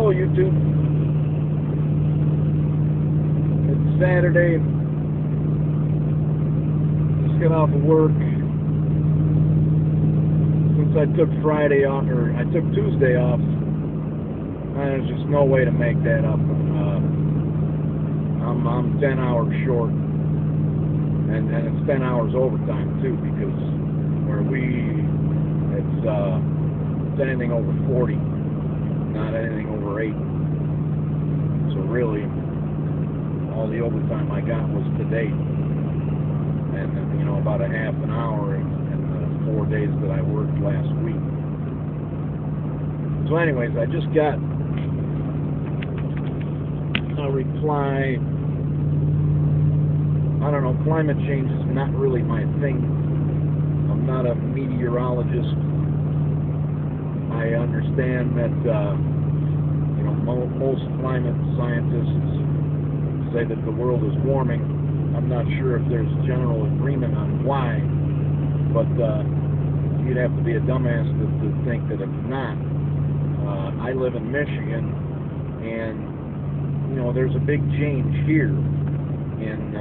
Hello, YouTube. It's Saturday. Just got off of work. Since I took Friday off, or I took Tuesday off, there's just no way to make that up. I'm 10 hours short, and it's 10 hours overtime too, because where it's anything over 40, not anything over 8. So really, all the overtime I got was today, and you know, about a half an hour in the 4 days that I worked last week. So anyways, I just got a reply. I don't know, climate change is not really my thing. I'm not a meteorologist. I understand that you know, most climate scientists say that the world is warming. I'm not sure if there's general agreement on why, but you'd have to be a dumbass to think that it's not. I live in Michigan, and you know, there's a big change here in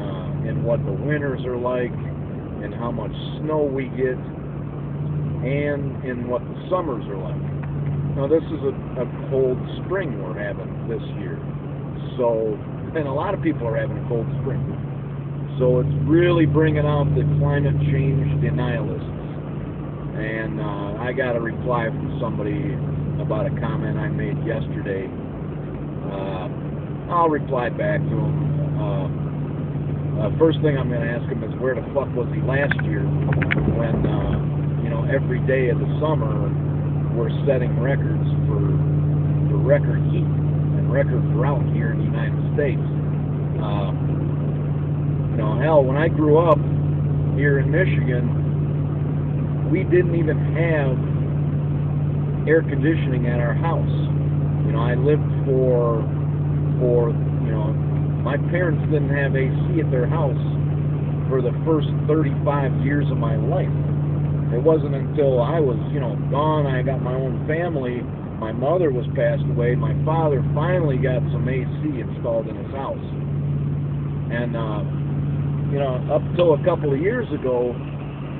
what the winters are like, and how much snow we get, and in what the summers are like. Now, this is a cold spring we're having this year, so, and a lot of people are having a cold spring, so it's really bringing out the climate change denialists. And I got a reply from somebody about a comment I made yesterday. I'll reply back to him. First thing I'm going to ask him is, where the fuck was he last year when, you know, every day of the summer we're setting records for record heat and record drought here in the United States. You know, hell, when I grew up here in Michigan, we didn't even have air conditioning at our house. You know, I lived for you know, my parents didn't have AC at their house for the first 35 years of my life. It wasn't until I was, you know, gone, I got my own family, my mother was passed away, my father finally got some AC installed in his house. And, you know, up till a couple of years ago,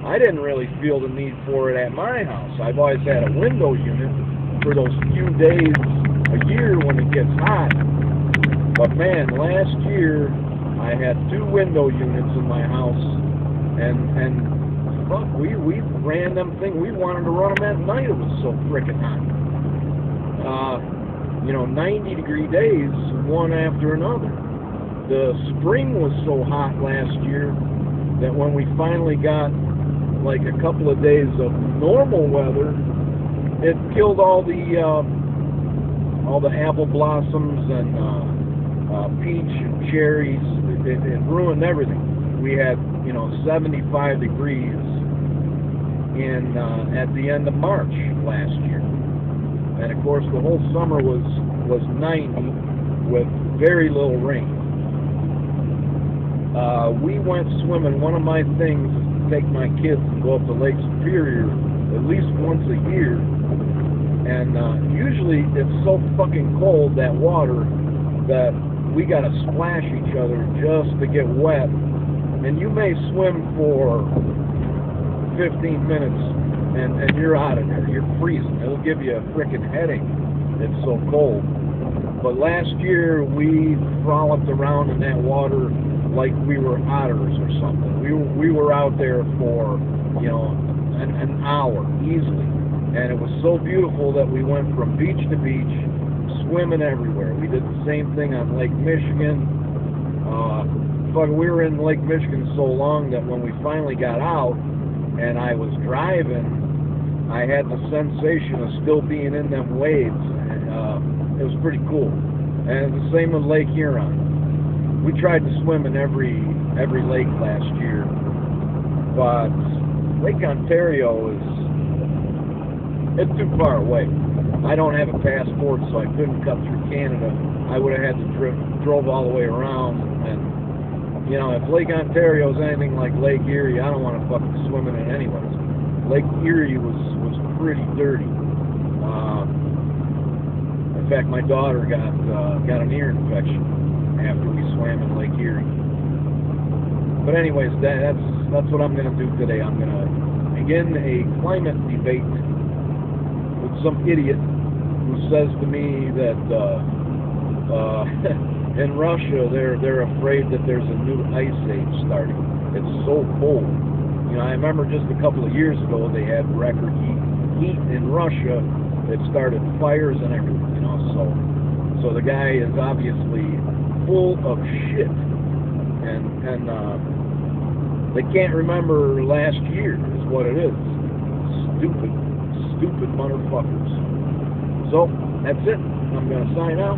I didn't really feel the need for it at my house. I've always had a window unit for those few days a year when it gets hot. But man, last year I had 2 window units in my house, and fuck, we ran them things. We wanted to run them at night. It was so frickin' hot. You know, 90-degree days, one after another. The spring was so hot last year that when we finally got like a couple of days of normal weather, it killed all the apple blossoms and peach and cherries. It ruined everything. We had, you know, 75 degrees in at the end of March last year, and of course the whole summer was 90 with very little rain. We went swimming. One of my things is to take my kids and go up to Lake Superior at least once a year, and usually it's so fucking cold, that water, that we gotta splash each other just to get wet. And you may swim for 15 minutes and you're out of there. You're freezing. It'll give you a frickin' headache. It's so cold. But last year we frolicked around in that water like we were otters or something. We were out there for, you know, an hour easily. And it was so beautiful that we went from beach to beach, swimming everywhere. We did the same thing on Lake Michigan. We were in Lake Michigan so long that when we finally got out and I was driving, I had the sensation of still being in them waves. It was pretty cool. And the same with Lake Huron. We tried to swim in every lake last year, but Lake Ontario it's too far away. I don't have a passport, so I couldn't cut through Canada. I would have had to drove all the way around, and you know, if Lake Ontario is anything like Lake Erie, I don't want to fucking swim in it anyways. Lake Erie was pretty dirty. In fact, my daughter got an ear infection after we swam in Lake Erie. But anyways, that's what I'm going to do today. I'm going to begin a climate debate with some idiot who says to me that in Russia they're afraid that there's a new ice age starting. It's so cold. You know, I remember just a couple of years ago they had record heat in Russia. It started fires and everything. You know, so the guy is obviously full of shit, and they can't remember last year is what it is. Stupid motherfuckers. So that's it. I'm gonna sign out.